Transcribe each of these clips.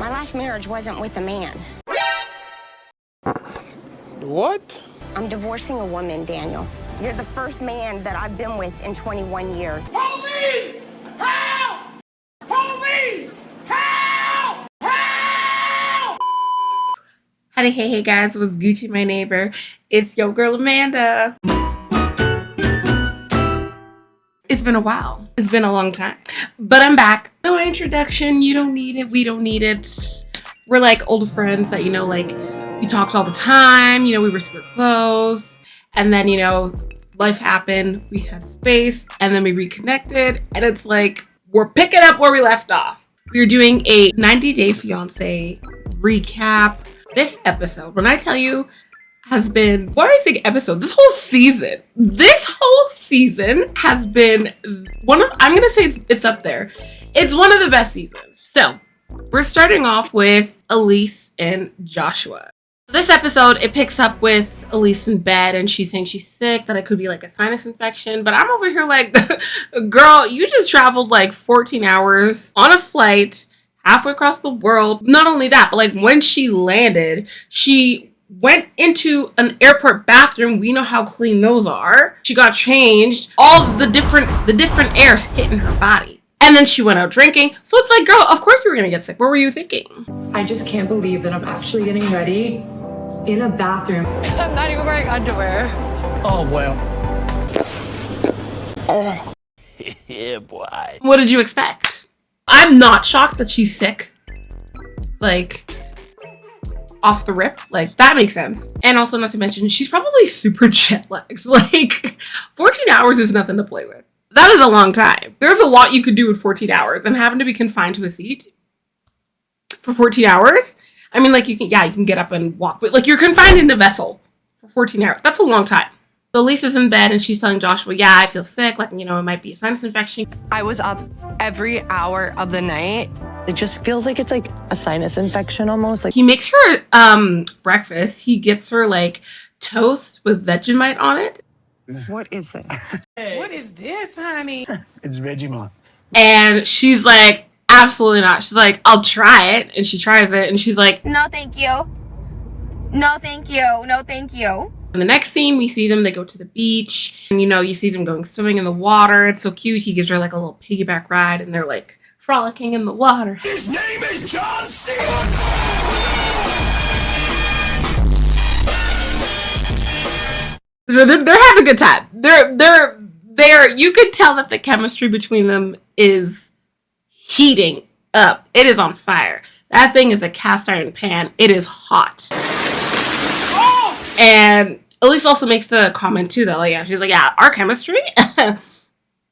My last marriage wasn't with a man. What? I'm divorcing a woman, Daniel. You're the first man that I've been with in 21 years. Police! Help! Police! Help! Help! Howdy, hey guys, what's Gucci, my neighbor? It's your girl Amanda. It's been a while. It's been a long time. But I'm back. No introduction, you don't need it, we don't need it. We're like old friends that, we talked all the time, we were super close. And then, life happened, we had space, and then we reconnected. And it's like, we're picking up where we left off. We're doing a 90 Day Fiancé recap. This episode, when I tell you, has been, why do I think episode? This whole season has been I'm going to say it's up there. It's one of the best seasons. So, we're starting off with Elise and Joshua. This episode, it picks up with Elise in bed and she's saying she's sick, that it could be like a sinus infection. But I'm over here like, girl, you just traveled like 14 hours on a flight halfway across the world. Not only that, but like when she landed, she went into an airport bathroom. We know how clean those are. She got changed. All the different airs hitting her body. And then she went out drinking. So it's like, girl, of course you were going to get sick. What were you thinking? I just can't believe that I'm actually getting ready in a bathroom. I'm not even wearing underwear. Oh, well. Yeah, boy. What did you expect? I'm not shocked that she's sick. Like, off the rip. Like, that makes sense. And also, not to mention, she's probably super jet lagged. Like, 14 hours is nothing to play with. That is a long time. There's a lot you could do in 14 hours, and having to be confined to a seat for 14 hours? I mean, like, you can get up and walk, but like, you're confined in a vessel for 14 hours. That's a long time. So Lisa's in bed and she's telling Joshua, yeah, I feel sick. Like, it might be a sinus infection. I was up every hour of the night. It just feels like it's like a sinus infection almost. Like, He makes her breakfast. He gets her like toast with Vegemite on it. what is this? What is this, honey? It's Vegemite. And she's like, absolutely not. She's like, I'll try it. And she tries it and she's like, No, thank you. No, thank you. No, thank you. in the next scene, we see them, they go to the beach. And, you see them going swimming in the water. It's so cute. He gives her like a little piggyback ride and they're like frolicking in the water. His name is John C. So they're having a good time. They're you could tell that the chemistry between them is heating up. It is on fire. That thing is a cast iron pan. It is hot. Oh! And Elise also makes the comment too that she's like, yeah, our chemistry.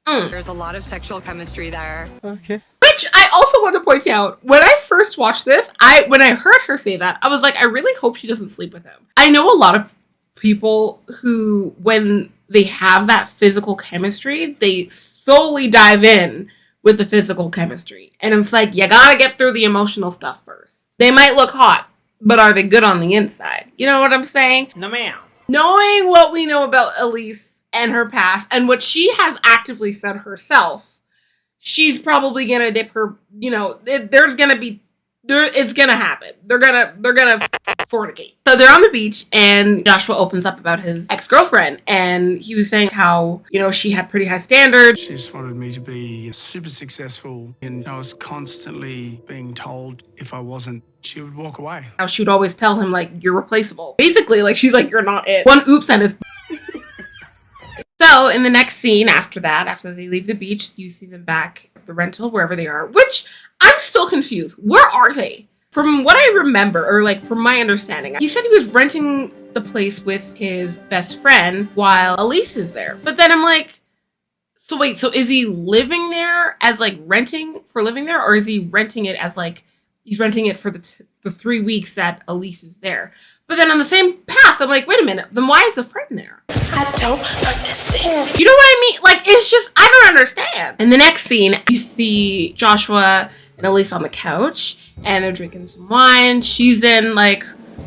There's a lot of sexual chemistry there. Okay. Which I also want to point out, when I first watched this, when I heard her say that, I was like, I really hope she doesn't sleep with him. I know a lot of people who, when they have that physical chemistry, they solely dive in with the physical chemistry. And it's like, you gotta get through the emotional stuff first. They might look hot, but are they good on the inside? You know what I'm saying? No, ma'am. Knowing what we know about Elise and her past, and what she has actively said herself, she's probably gonna dip her, it's gonna happen. They're gonna fornicate. So they're on the beach and Joshua opens up about his ex-girlfriend and he was saying how, she had pretty high standards. She just wanted me to be super successful, and I was constantly being told if I wasn't, she would walk away. How she would always tell him, like, you're replaceable. Basically, like, she's like, you're not it. One oops and it's... So in the next scene after they leave the beach, you see them back at the rental, wherever they are, which I'm still confused. Where are they? From what I remember, or like from my understanding, he said he was renting the place with his best friend while Elise is there. But then I'm like, so wait, so is he living there as like renting for living there? Or is he renting it as like, he's renting it for the 3 weeks that Elise is there? But then on the same path, I'm like, wait a minute, then why is the friend there? I don't understand. You know what I mean? Like, it's just, I don't understand. In the next scene, you see Joshua and Elise on the couch, and they're drinking some wine. She's in, like,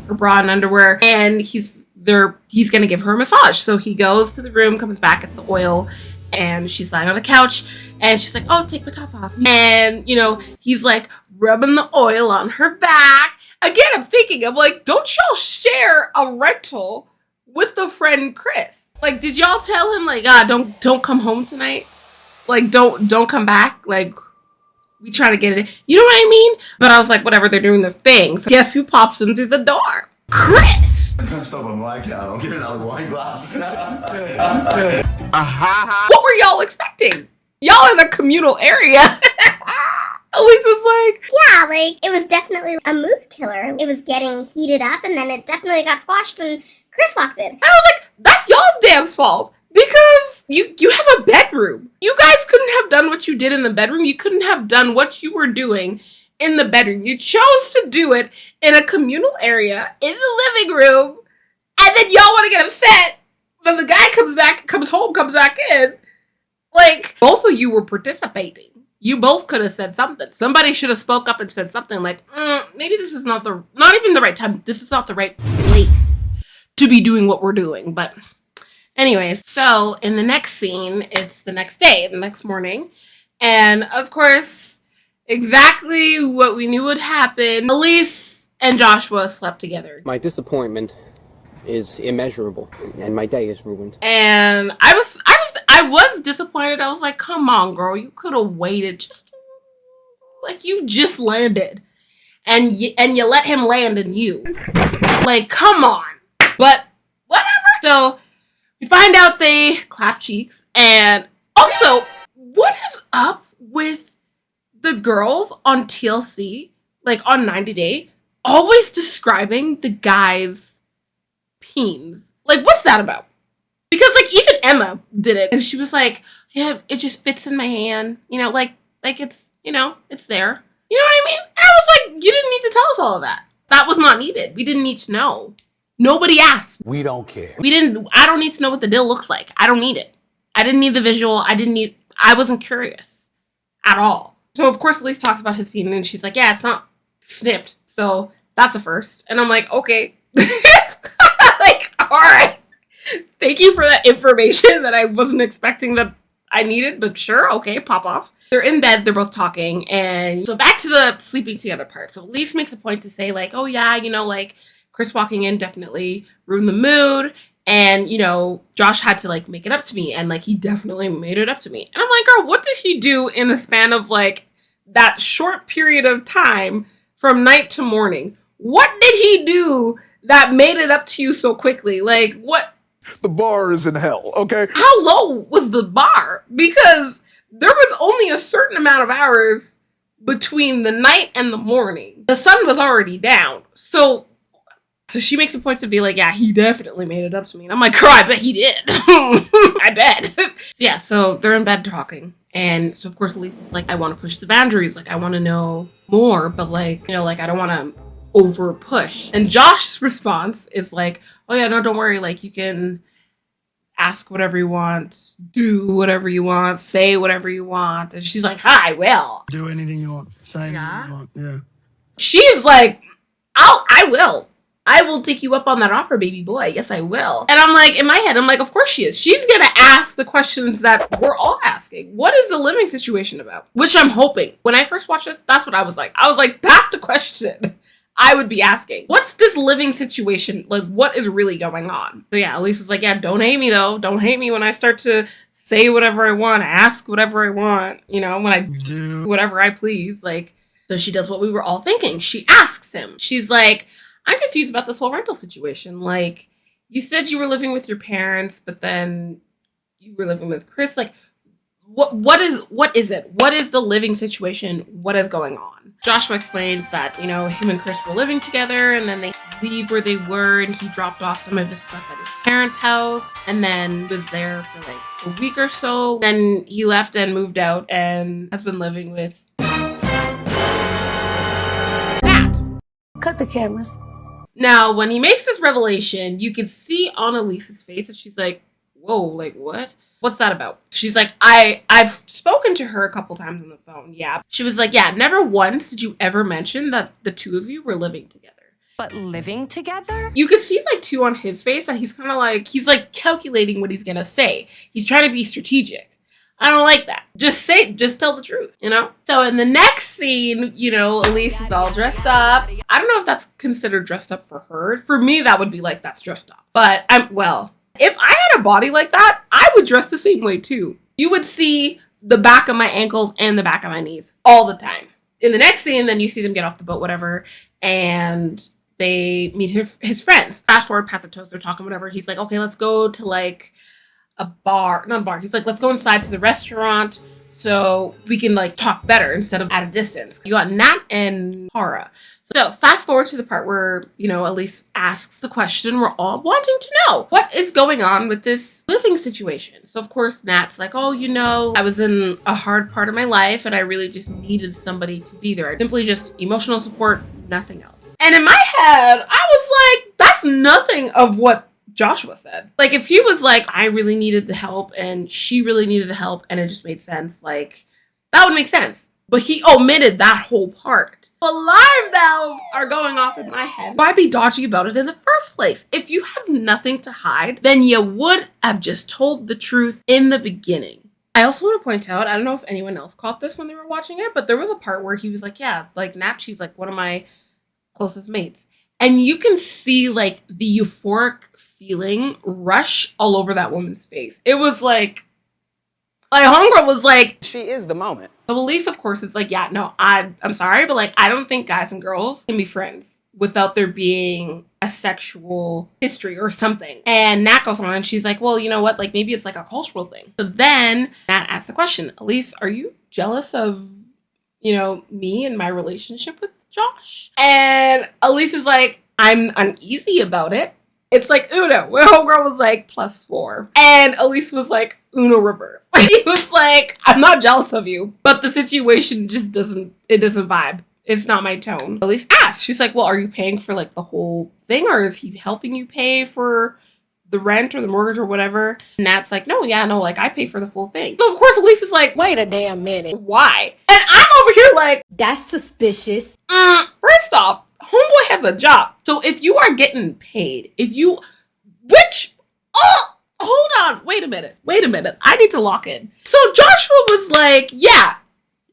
her bra and underwear, and he's gonna give her a massage. So he goes to the room, comes back, gets the oil, and she's lying on the couch, and she's like, oh, take the top off. And, he's, like, rubbing the oil on her back. Again, I'm thinking, I'm like, don't y'all share a rental with the friend Chris? Like, did y'all tell him like, don't come home tonight? Like, don't come back? Like, we try to get it. You know what I mean? But I was like, whatever, they're doing their thing. So guess who pops in through the door? Chris! I'm gonna stop on my count. I'll get another wine glass. What were y'all expecting? Y'all in a communal area. Elise was like, yeah, like, it was definitely a mood killer. It was getting heated up, and then it definitely got squashed when Chris walked in. and I was like, that's y'all's damn fault. Because you have a bedroom. You guys couldn't have done what you did in the bedroom. You couldn't have done what you were doing in the bedroom. You chose to do it in a communal area, in the living room, and then y'all want to get upset when the guy comes back in. Like, both of you were participating. You both could have said something. Somebody should have spoke up and said something like, maybe this is not even the right time. This is not the right place to be doing what we're doing. But anyways, so in the next scene, it's the next day, the next morning. And of course, exactly what we knew would happen. Elise and Joshua slept together. My disappointment is immeasurable, and my day is ruined. And I was disappointed. I was like, come on, girl, you could have waited. Just like, you just landed, and you let him land in you. Like, come on. But whatever. So we find out they clap cheeks. And also, what is up with the girls on TLC, like on 90 Day, always describing the guys' peens? Like, what's that about? Because, like, even Emma did it. And she was like, yeah, it just fits in my hand. You know, like it's, you know, it's there. You know what I mean? And I was like, you didn't need to tell us all of that. That was not needed. We didn't need to know. Nobody asked. We don't care. I don't need to know what the dill looks like. I don't need it. I didn't need the visual. I wasn't curious at all. So, of course, Elise talks about his penis, and she's like, yeah, it's not snipped. So that's a first. And I'm like, okay. Like, all right. Thank you for that information that I wasn't expecting that I needed, but sure, okay, pop off. They're in bed, they're both talking, and so back to the sleeping together part. So Elise makes a point to say, like, oh yeah, you know, like, Chris walking in definitely ruined the mood, and, you know, Josh had to, like, make it up to me, and, like, he definitely made it up to me. And I'm like, girl, what did he do in the span of, like, that short period of time from night to morning? What did he do that made it up to you so quickly? Like, what? The bar is in hell, okay? How low was the bar? Because there was only a certain amount of hours between the night and the morning. The sun was already down. So she makes a point to be like, yeah, he definitely made it up to me. And I'm like, girl, I bet he did. I bet. Yeah, so they're in bed talking. And so, of course, Elise is like, I want to push the boundaries. Like, I want to know more. But, like, you know, like, I don't want to over push. And Josh's response is like, oh yeah, no, don't worry, like, you can ask whatever you want, do whatever you want, say whatever you want. And she's like, I will. Do anything you want. Say anything you want. Yeah. She's like, I will take you up on that offer, baby boy. Yes, I will. And I'm like, in my head, I'm like, of course she is. She's gonna ask the questions that we're all asking. What is the living situation about? Which I'm hoping. When I first watched this, that's what I was like. I was like, that's the question I would be asking. What's this living situation? Like, what is really going on? So yeah, Elise is like, yeah, don't hate me though. Don't hate me when I start to say whatever I want, ask whatever I want, you know, when I do whatever I please. Like, so she does what we were all thinking. She asks him. She's like, I'm confused about this whole rental situation. Like, you said you were living with your parents, but then you were living with Chris. Like, what is it? What is the living situation? What is going on? Joshua explains that, you know, him and Chris were living together, and then they leave where they were, and he dropped off some of his stuff at his parents' house, and then was there for like a week or so. Then he left and moved out and has been living with Matt. Cut the cameras. Now, when he makes this revelation, you can see on Elise's face that she's like, whoa, like, what? What's that about? She's like, I've spoken to her a couple times on the phone. Yeah. She was like, yeah, never once did you ever mention that the two of you were living together. But living together? You could see, like, too, on his face that he's kind of like, he's, like, calculating what he's going to say. He's trying to be strategic. I don't like that. Just tell the truth, you know? So in the next scene, you know, Elise is all dressed up. I don't know if that's considered dressed up for her. For me, that would be like, that's dressed up. But if I had a body like that, I would dress the same way too. You would see the back of my ankles and the back of my knees all the time. In the next scene, then you see them get off the boat, whatever, and they meet his friends. Fast forward past the toast, they're talking, whatever. He's like, okay, let's go to like a bar, not a bar. He's like, let's go inside to the restaurant so we can like talk better instead of at a distance. You got Nat and Hara. So fast forward to the part where, you know, Elise asks the question we're all wanting to know. What is going on with this living situation? So of course, Nat's like, oh, you know, I was in a hard part of my life and I really just needed somebody to be there. Simply just emotional support, nothing else. And in my head, I was like, that's nothing of what Joshua said. Like, if he was like, I really needed the help and she really needed the help and it just made sense, like, that would make sense. But he omitted that whole part. Alarm bells are going off in my head. Why be dodgy about it in the first place? If you have nothing to hide, then you would have just told the truth in the beginning. I also want to point out, I don't know if anyone else caught this when they were watching it, but there was a part where he was like, yeah, like Nat, she's like one of my closest mates. And you can see like the euphoric feeling rush all over that woman's face. It was like homegirl was like, She is the moment. so Elise, of course, is like, yeah, no, I'm sorry, but like, I don't think guys and girls can be friends without there being a sexual history or something. And Nat goes on and she's like, well, you know what? Like, maybe it's like a cultural thing. So then Nat asks the question, Elise, are you jealous of, you know, me and my relationship with Josh? And Elise is like, I'm uneasy about it. It's like Uno. Where homegirl was like +4. And Elise was like, Uno reverse. She was like, I'm not jealous of you, but the situation just doesn't vibe. It's not my tone. Elise asked, she's like, well, are you paying for like the whole thing, or is he helping you pay for the rent or the mortgage or whatever? And Nat's like, no, like I pay for the full thing. So of course Elise is like, wait a damn minute. Why? And I'm over here like, That's suspicious. first off, homeboy has a job. So if you are getting paid, hold on, wait a minute. I need to lock in. So Joshua was like, yeah,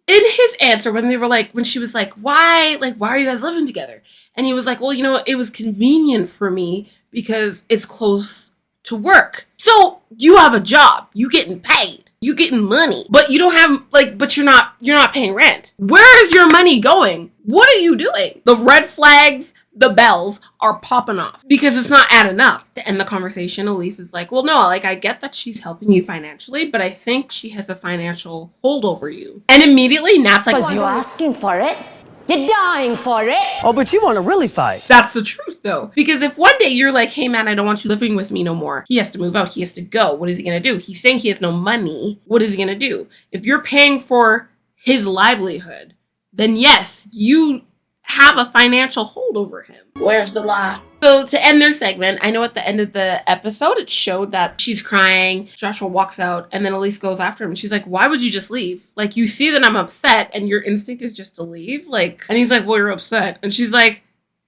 in his answer when she was like, why are you guys living together? And he was like, well, you know, it was convenient for me because it's close to work. So you have a job, you getting paid, you getting money, but you don't have but you're not paying rent. Where is your money going? What are you doing? The red flags, the bells are popping off because it's not adding up. To end the conversation, Elise is like, well, no, like I get that she's helping you financially, but I think she has a financial hold over you. And immediately Nat's like, Because you're asking for it. You're dying for it. Oh, but you want to really fight. that's the truth though. Because if one day you're like, hey man, I don't want you living with me no more. He has to move out. He has to go. What is he going to do? He's saying he has no money. What is he going to do? If you're paying for his livelihood, then yes, you have a financial hold over him. Where's the lie? So to end their segment, I know at the end of the episode, it showed that she's crying. Joshua walks out and then Elise goes after him. She's like, why would you just leave? Like, you see that I'm upset and your instinct is just to leave? Like, and he's like, well, you're upset. And she's like,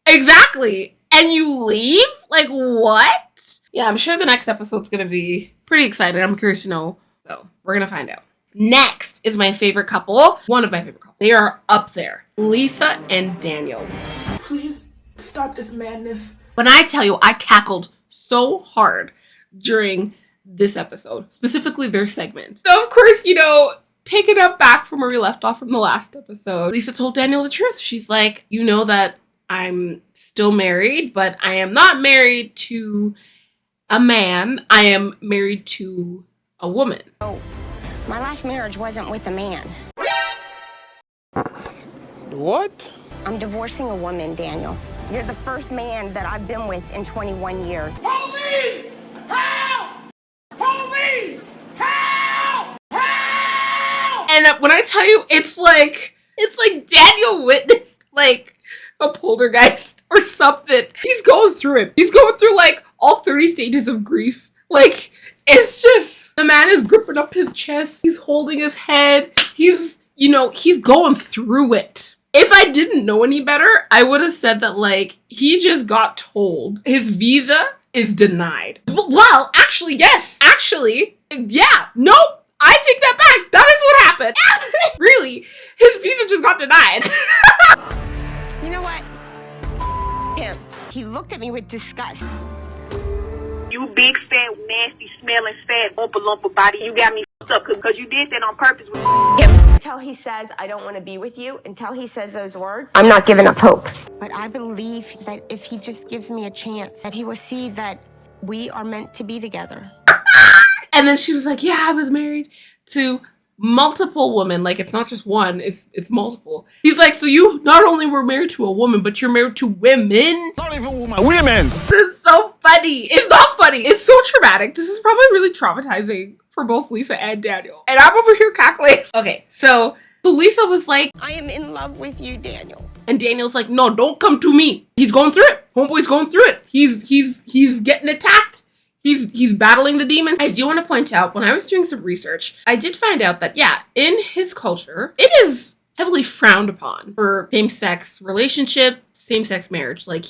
exactly. And you leave? Like, what? Yeah, I'm sure the next episode's going to be pretty exciting. I'm curious to know. So we're going to find out. Next is my favorite couple. One of my favorite couples. They are up there. Lisa and Daniel. Please stop this madness. When I tell you, I cackled so hard during this episode, specifically their segment. So, of course, you know, picking up back from where we left off from the last episode, Lisa told Daniel the truth. She's like, you know that I'm still married, but I am not married to a man. I am married to a woman. Oh, my last marriage wasn't with a man. What? I'm divorcing a woman, Daniel. You're the first man that I've been with in 21 years. Police! Help! Police! Help! Help! And when I tell you, it's like Daniel witnessed like a poltergeist or something. He's going through it. He's going through like all 30 stages of grief. Like, it's just, the man is gripping up his chest. He's holding his head. He's going through it. If I didn't know any better, I would have said that, like, he just got told his visa is denied. Well, actually, yes. Actually, yeah. Nope. I take that back. That is what happened. Really, his visa just got denied. You know what? Him. He looked at me with disgust. You big, fat, nasty, smelling, fat, lumpa body. You got me f***ed up because you did that on purpose. Until he says, I don't want to be with you, until he says those words, I'm not giving up hope. But I believe that if he just gives me a chance, that he will see that we are meant to be together. And then she was like, yeah, I was married to multiple women. Like, it's not just one, it's multiple. He's like, so you not only were married to a woman, but you're married to women? Not even women. This is so funny. It's not funny. It's so traumatic. This is probably really traumatizing for both Lisa and Daniel. And I'm over here cackling. Okay, so Lisa was like, I am in love with you, Daniel. and Daniel's like, no, don't come to me. He's going through it. Homeboy's going through it. He's getting attacked. He's battling the demons. I do want to point out, when I was doing some research, I did find out that, yeah, in his culture, it is heavily frowned upon for same-sex relationship, same-sex marriage. Like,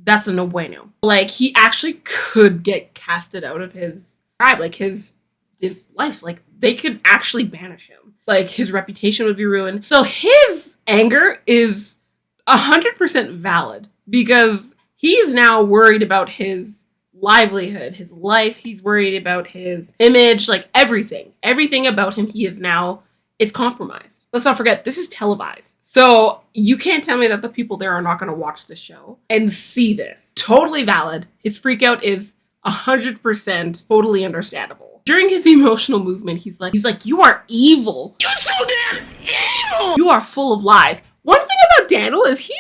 that's a no bueno. Like, he actually could get casted out of his tribe, like his life. Like, they could actually banish him. Like, his reputation would be ruined. So his anger is 100% valid because he's now worried about his livelihood, his life. He's worried about his image, like everything about him. He is now, it's compromised. Let's not forget, this is televised. So you can't tell me that the people there are not going to watch the show and see this. Totally valid. His freak out is 100% totally understandable. During his emotional movement, he's like, you are evil. You're so damn evil. You are full of lies. One thing about Daniel is he's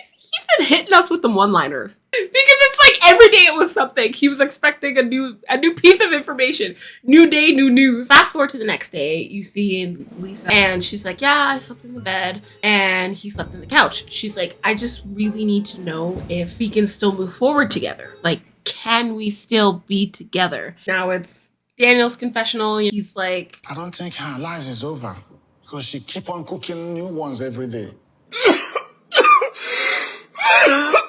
been hitting us with the one-liners. Because it's like every day it was something. He was expecting a new piece of information. New day, new news. Fast forward to the next day, you see Lisa, and she's like, yeah, I slept in the bed, and he slept in the couch. She's like, I just really need to know if we can still move forward together. Like, can we still be together? Now it's Daniel's confessional. He's like, I don't think her life is over because she keep on cooking new ones every day.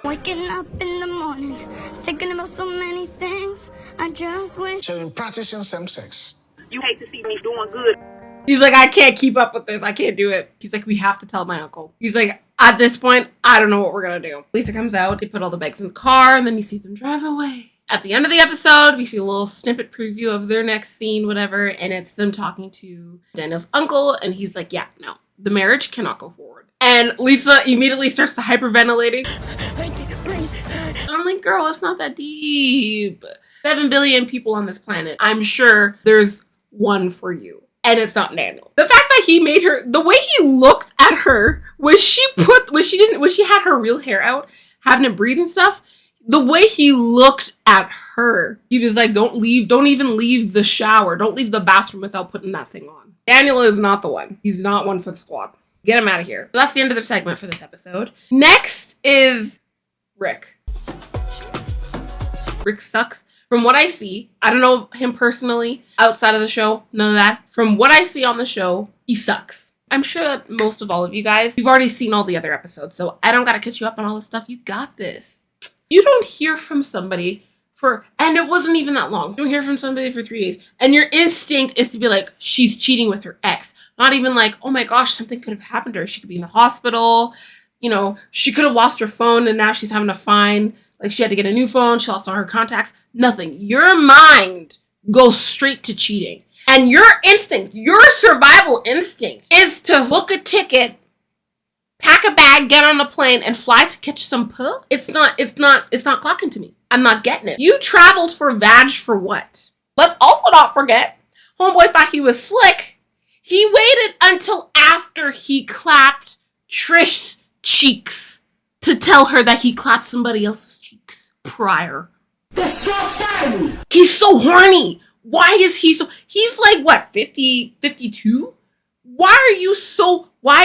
Waking up in the morning, thinking about so many things. I just wish. She's been practicing same sex. You hate to see me doing good. he's like, I can't keep up with this. I can't do it. He's like, we have to tell my uncle. He's like, at this point, I don't know what we're gonna do. Lisa comes out, they put all the bags in the car, and then you see them drive away. At the end of the episode, we see a little snippet preview of their next scene, whatever, and it's them talking to Daniel's uncle, and he's like, yeah, no, the marriage cannot go forward. And Lisa immediately starts to hyperventilating. And I'm like, girl, it's not that deep. 7 billion people on this planet. I'm sure there's one for you. And it's not Daniel. The fact that he made her, the way he looked at her when she had her real hair out, having it breathe and stuff, the way he looked at her, he was like, don't even leave the shower. Don't leave the bathroom without putting that thing on. Daniel is not the one. He's not one for the squad. Get him out of here. So that's the end of the segment for this episode. Next is Rick. Rick sucks. From what I see, I don't know him personally, outside of the show, none of that. From what I see on the show, he sucks. I'm sure that most of all of you guys, you've already seen all the other episodes, so I don't gotta catch you up on all this stuff. You got this. You don't hear from somebody and it wasn't even that long. You don't hear from somebody for 3 days, and your instinct is to be like, she's cheating with her ex. Not even like, oh my gosh, something could have happened to her. She could be in the hospital. You know, she could have lost her phone and now she's having to find, like she had to get a new phone. She lost all her contacts. Nothing. Your mind goes straight to cheating. And your instinct, your survival instinct is to book a ticket, pack a bag, get on a plane, and fly to catch some puh. It's not clocking to me. I'm not getting it. You traveled for Vag for what? Let's also not forget, homeboy thought he was slick. He waited until after he clapped Trish's cheeks to tell her that he clapped somebody else's cheeks prior. Disgusting! He's so horny. Why is he so... He's like, what, 50, 52? Why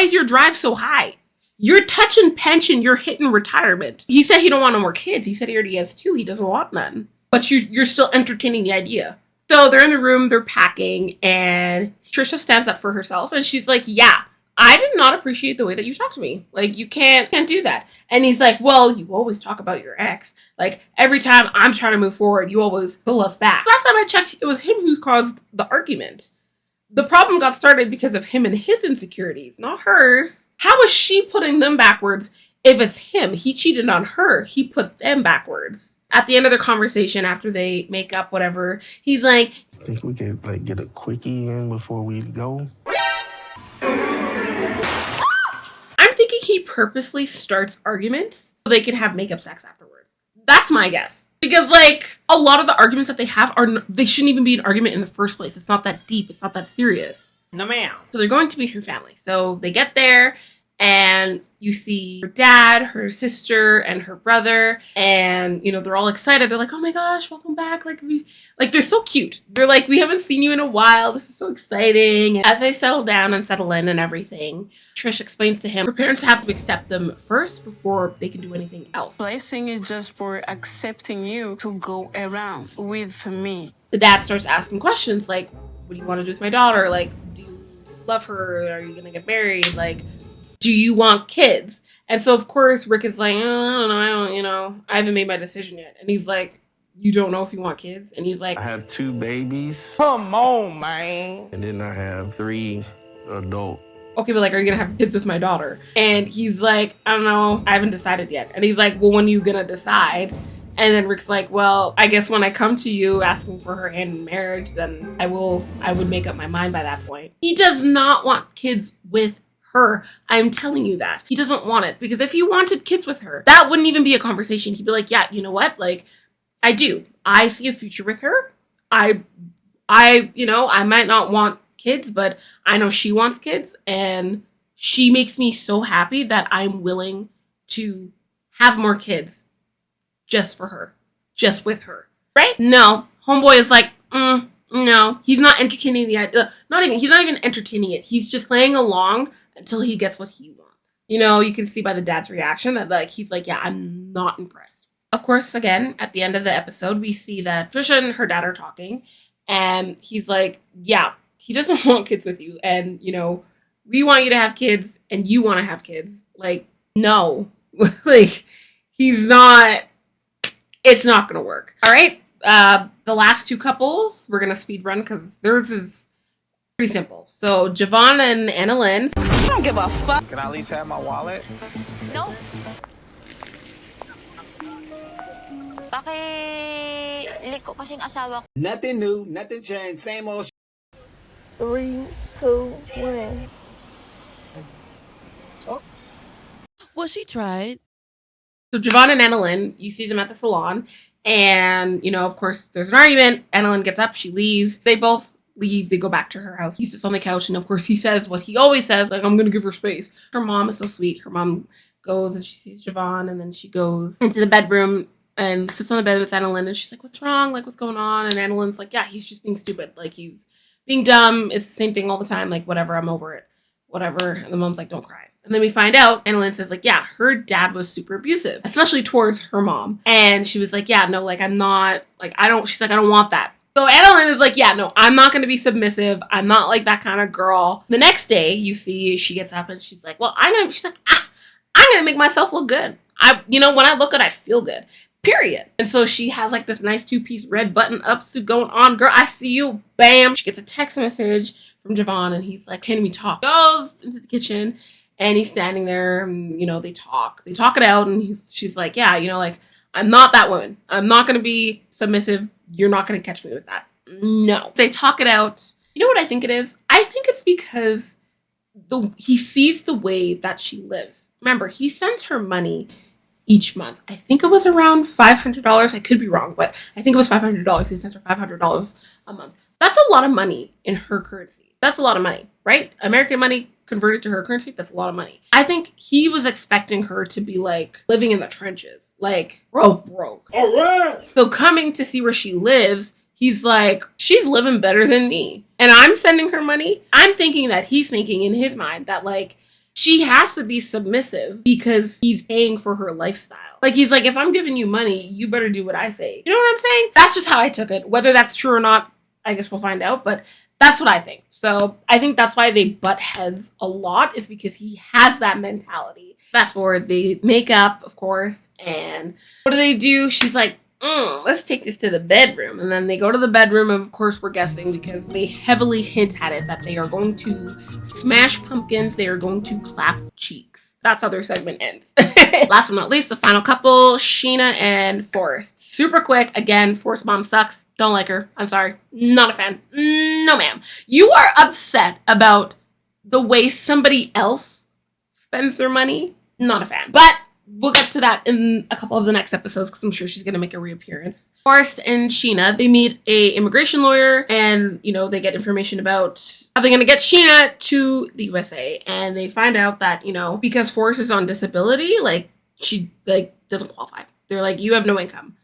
is your drive so high? You're touching pension, you're hitting retirement. He said he don't want no more kids. He said he already has 2. He doesn't want none. But you're still entertaining the idea. So they're in the room, they're packing, and Trisha stands up for herself, and she's like, yeah, I did not appreciate the way that you talked to me. Like, you can't do that. And he's like, well, you always talk about your ex. Like, every time I'm trying to move forward, you always pull us back. Last time I checked, it was him who caused the argument. the problem got started because of him and his insecurities, not hers. How is she putting them backwards if it's him? He cheated on her. He put them backwards. At the end of their conversation, after they make up, whatever, he's like, I think we could like get a quickie in before we go. I'm thinking he purposely starts arguments so they can have makeup sex afterwards. That's my guess. Because, like, a lot of the arguments that they have they shouldn't even be an argument in the first place. It's not that deep. It's not that serious. No, ma'am. So they're going to meet her family. So they get there, and you see her dad, her sister, and her brother, and, you know, they're all excited. They're like, oh my gosh, welcome back. Like, they're so cute. They're like, we haven't seen you in a while. This is so exciting. And as they settle down and settle in and everything, Trish explains to him her parents have to accept them first before they can do anything else. Blessing is just for accepting you to go around with me. The dad starts asking questions like, what do you want to do with my daughter? Like, do you love her? Are you going to get married? Like, do you want kids? And so, of course, Rick is like, I haven't made my decision yet. And he's like, you don't know if you want kids? And he's like, I have 2 babies. Come on, man. And then I have 3 adult. okay, but like, are you gonna have kids with my daughter? And he's like, I don't know, I haven't decided yet. And he's like, well, when are you gonna decide? And then Rick's like, well, I guess when I come to you asking for her hand in marriage, then I would make up my mind by that point. He does not want kids with her. I'm telling you that. He doesn't want it, because if he wanted kids with her, that wouldn't even be a conversation. He'd be like, yeah, you know what? Like, I do. I see a future with her. I might not want kids, but I know she wants kids, and she makes me so happy that I'm willing to have more kids just for her, just with her, right? No, homeboy is like, no, he's not entertaining the idea. He's not even entertaining it. He's just playing along until he gets what he wants. You know, you can see by the dad's reaction that like he's like, yeah, I'm not impressed. Of course, again, at the end of the episode, we see that Trisha and her dad are talking, and he's like, yeah, he doesn't want kids with you, and you know, we want you to have kids, and you want to have kids. Like, no, like he's not. It's not gonna work. All right. The last two couples, we're gonna speed run because theirs is pretty simple. So Javon and Annalyn. I don't give a fuck. Can I at least have my wallet? No. Liko kasing asawa ko. Nothing new, nothing changed, same old. 3, 2, 1. Oh. Well, she tried. So Javon and Annalyn, you see them at the salon, and you know, of course, there's an argument. Annalyn gets up, she leaves. They both leave. They go back to her house. He sits on the couch, and of course, he says what he always says, like, I'm gonna give her space. Her mom is so sweet. Her mom goes and she sees Javon, and then she goes into the bedroom and sits on the bed with Annalyn, and she's like, what's wrong? Like, what's going on? And Annalyn's like, yeah, he's just being stupid. Like, he's being dumb. It's the same thing all the time. Like, whatever, I'm over it. Whatever. And the mom's like, don't cry. And then we find out, Annalyn says, like, yeah, her dad was super abusive, especially towards her mom. And she was like, yeah, no, like, I'm not, like, she's like, I don't want that. So Annalyn is like, yeah, no, I'm not going to be submissive. I'm not like that kind of girl. The next day, you see, she gets up and she's like, well, I'm going to make myself look good. When I look good, I feel good. Period. And so she has like this nice 2-piece red button upsuit going on. Girl, I see you. Bam. She gets a text message from Javon, and he's like, can we talk? Goes into the kitchen, and he's standing there, and, they talk. They talk it out, and she's like, yeah, like, I'm not that woman. I'm not going to be submissive. You're not going to catch me with that. No. They talk it out. You know what I think it is? I think it's because he sees the way that she lives. Remember, he sends her money each month. I think it was around $500. I could be wrong, but I think it was $500. He sent her $500 a month. That's a lot of money in her currency. That's a lot of money, right? American money converted to her currency, that's a lot of money. I think he was expecting her to be like living in the trenches, like broke. All right. So coming to see where she lives, he's like, she's living better than me. And I'm sending her money. I'm thinking that he's thinking in his mind that like, she has to be submissive because he's paying for her lifestyle. Like, he's like, if I'm giving you money, you better do what I say. You know what I'm saying? That's just how I took it. Whether that's true or not, I guess we'll find out. But that's what I think. So I think that's why they butt heads a lot, is because he has that mentality. Fast forward, they make up, of course. And what do? She's like, let's take this to the bedroom. And then they go to the bedroom, and of course we're guessing because they heavily hint at it that they are going to smash pumpkins, they are going to clap cheeks. That's how their segment ends. Last but not least, the final couple, Sheena and Forrest. Super quick. Again, Forrest's mom sucks. Don't like her. I'm sorry. Not a fan. No, ma'am. You are upset about the way somebody else spends their money. Not a fan. But we'll get to that in a couple of the next episodes because I'm sure she's going to make a reappearance. Forrest and Sheena, they meet a immigration lawyer and, you know, they get information about how they're going to get Sheena to the USA. And they find out that, you know, because Forrest is on disability, like, she, like, doesn't qualify. They're like, you have no income.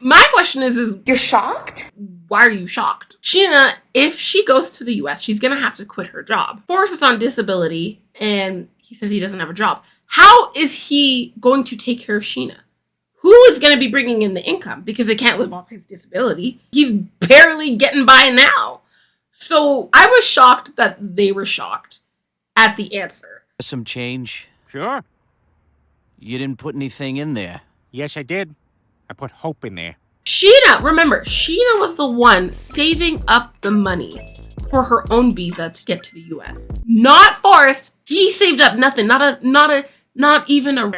My question is you're shocked? Why are you shocked? Sheena, if she goes to the US, she's going to have to quit her job. Forrest is on disability and he says he doesn't have a job. How is he going to take care of Sheena? Who is going to be bringing in the income? Because they can't live off his disability. He's barely getting by now. So I was shocked that they were shocked at the answer. Some change? Sure. You didn't put anything in there. Yes, I did. I put hope in there. Sheena, remember, Sheena was the one saving up the money for her own visa to get to the US. Not Forrest. He saved up nothing. Not even a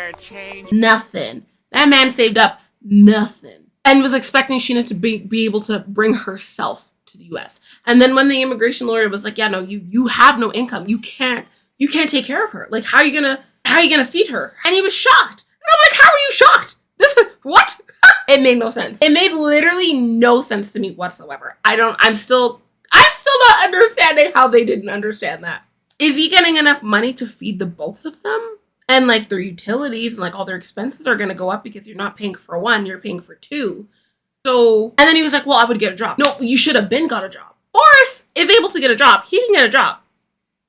nothing. That man saved up nothing and was expecting Sheena to be able to bring herself to the US. And then when the immigration lawyer was like, yeah, no, you have no income. You can't take care of her. Like, how are you gonna feed her? And he was shocked. And I'm like, how are you shocked? This is what? It made no sense. It made literally no sense to me whatsoever. I'm still not understanding how they didn't understand that. Is he getting enough money to feed the both of them? And like their utilities and like all their expenses are going to go up because you're not paying for one, you're paying for two. So, and then he was like, well, I would get a job. No, you should have got a job. Forrest is able to get a job. He can get a job.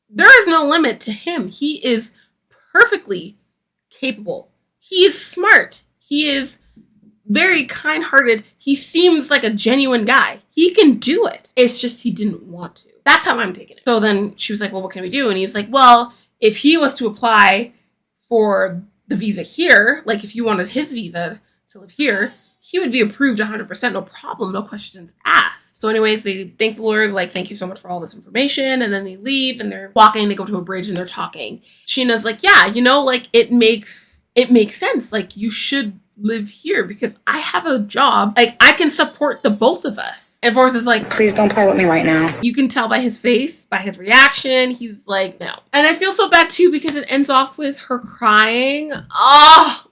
There is no limit to him. He is perfectly capable. He is smart. He is very kind-hearted. He seems like a genuine guy. He can do it. It's just he didn't want to. That's how I'm taking it. So then she was like, well, what can we do? And he's like, well, if he was to apply for the visa here, like if you wanted his visa to live here, he would be approved 100%, no problem, no questions asked. So anyways, they thank the lawyer, like, thank you so much for all this information. And then they leave and they're walking, they go to a bridge and they're talking. Sheena's like, yeah, you know, like it makes sense. Like you should live here because I have a job. Like I can support the both of us. And Forrest is like, please don't play with me right now. You can tell by his face, by his reaction. He's like, no. And I feel so bad too because it ends off with her crying.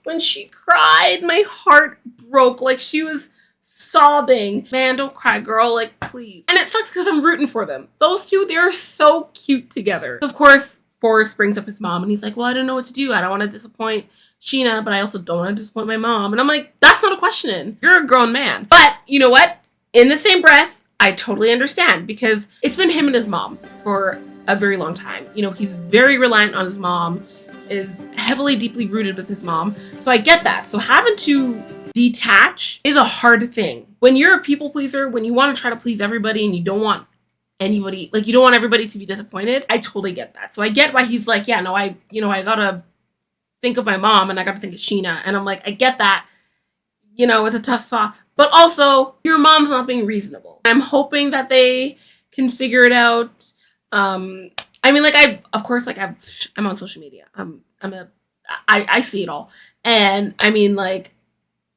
When she cried, my heart broke. Like she was sobbing. Man, don't cry, girl. Like, please. And it sucks because I'm rooting for them. Those two, they're so cute together. Of course, Forrest brings up his mom and he's like, well, I don't know what to do. I don't want to disappoint Sheena, but I also don't want to disappoint my mom. And I'm like, that's not a question. You're a grown man. But you know what? In the same breath, I totally understand because it's been him and his mom for a very long time. You know, he's very reliant on his mom, is heavily, deeply rooted with his mom. So I get that. So having to detach is a hard thing. When you're a people pleaser, when you want to try to please everybody and you don't want anybody, like you don't want everybody to be disappointed, I totally get that. So I get why he's like, yeah, no, I gotta think of my mom and I gotta think of Sheena. And I'm like, I get that. You know, it's a tough spot. But also, your mom's not being reasonable. I'm hoping that they can figure it out. I mean, like, I'm on social media. I see it all. And I mean, like,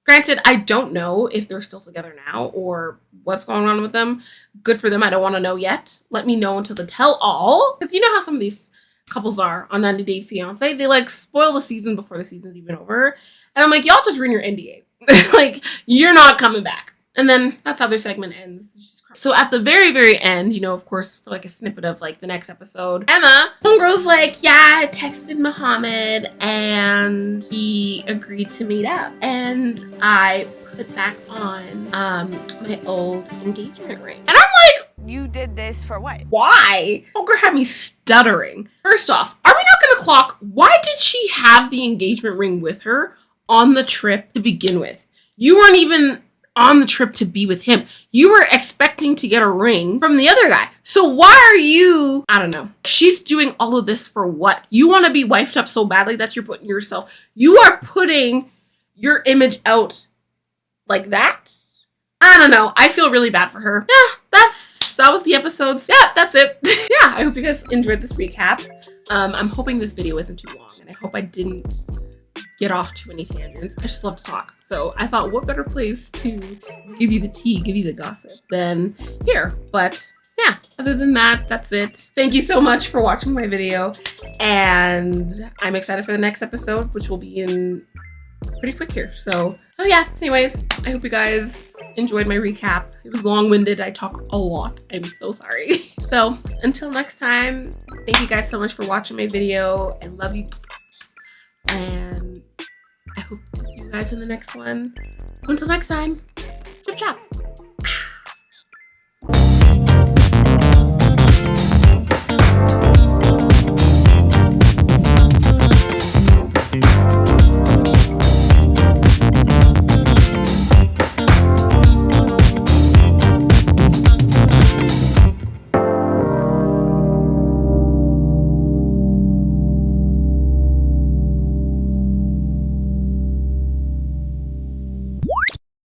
granted, I don't know if they're still together now or what's going on with them. Good for them. I don't want to know yet. Let me know until the tell all. Because you know how some of these couples are on 90 Day Fiancé. They like spoil the season before the season's even over. And I'm like, y'all just read your NDA. Like, you're not coming back. And then that's how their segment ends. So at the very, very end, you know, of course, for like a snippet of like the next episode, Emma, homegirl's like, yeah, I texted Muhammad and he agreed to meet up. And I put back on my old engagement ring. And I'm like, you did this for what? Why? Homegirl had me stuttering. First off, are we not going to clock? Why did she have the engagement ring with her on the trip to begin with? You weren't even on the trip to be with him. You were expecting to get a ring from the other guy. So why are you, I don't know. She's doing all of this for what? You want to be wifed up so badly that you're putting yourself, you are putting your image out like that. I don't know. I feel really bad for her. Yeah, that was the episode. Yeah, that's it. Yeah, I hope you guys enjoyed this recap. I'm hoping this video isn't too long, and I hope I didn't get off too many tangents. I just love to talk. So I thought, what better place to give you the tea, give you the gossip than here. But yeah, other than that, that's it. Thank you so much for watching my video. And I'm excited for the next episode, which will be in pretty quick here. So yeah, anyways, I hope you guys enjoyed my recap. It was long-winded. I talk a lot. I'm so sorry. So until next time, thank you guys so much for watching my video. I love you. And I hope to see you guys in the next one. So until next time, chop chop.